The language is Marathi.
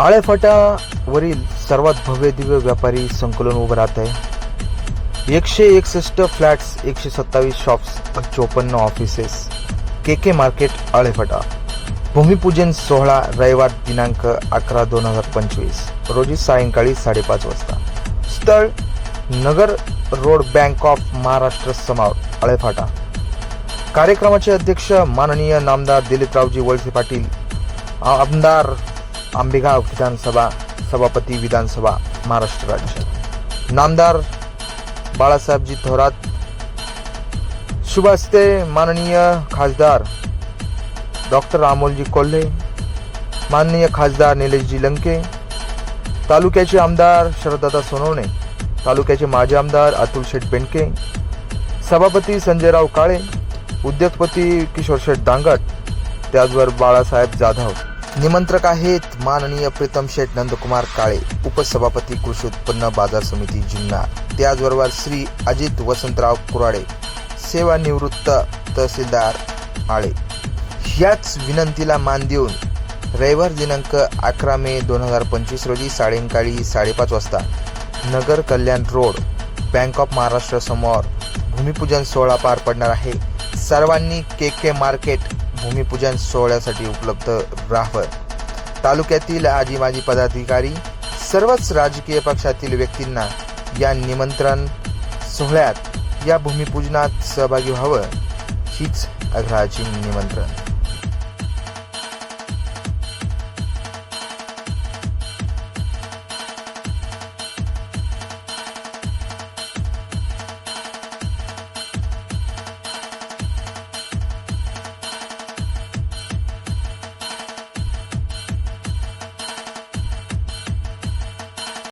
आळेफाटावरील सर्वात भव्य दिव्य व्यापारी संकुलन उभं राहत आहे. 161 फ्लॅट्स, 127 शॉप्स, 54 ऑफिसेस. के मार्केट आळेफाटा. भूमिपूजन सोहळा रविवार दिनांक 11/2025 रोजी सायंकाळी 5:30 वाजता. स्थळ नगर रोड, बँक ऑफ महाराष्ट्र समोर, आळेफाटा. कार्यक्रमाचे अध्यक्ष माननीय नामदार दिलीपरावजी वळसे पाटील, आमदार आंबेगाव विधानसभा, सभापती विधानसभा महाराष्ट्र राज्य, नामदार बाळासाहेबजी थोरात. शुभ हस्ते माननीय खासदार डॉक्टर अमोलजी कोल्हे, माननीय खासदार निलेशजी लंके, तालुक्याचे आमदार शरददादा सोनवणे, तालुक्याचे माजी आमदार अतुल शेठ बेंडके, सभापती संजयराव काळे, उद्योगपती किशोर शेठ दांगट, त्याचबरोबर बाळासाहेब जाधव. निमंत्रक आहेत माननीय प्रीतम शेठ नंदकुमार काळे, उपसभापती कृषी उत्पन्न बाजार समिती जुन्नर, त्याचबरोबर श्री अजित वसंतराव कुराडे, सेवानिवृत्त तहसीलदार आळे. याच विनंतीला मान देऊन रविवार दिनांक 11 मे 2025 रोजी सायंकाळी 5:30 वाजता नगर कल्याण रोड, बँक ऑफ महाराष्ट्र समोर भूमिपूजन सोहळा पार पडणार आहे. सर्वांनी के मार्केट भूमिपूजन सोहळ्यासाठी उपलब्ध राहावं. तालुक्यातील आजी माजी पदाधिकारी, सर्वच राजकीय पक्षातील व्यक्तींना या निमंत्रण सोहळ्यात, या भूमिपूजनात सहभागी व्हावं, हीच आग्रहाची निमंत्रण.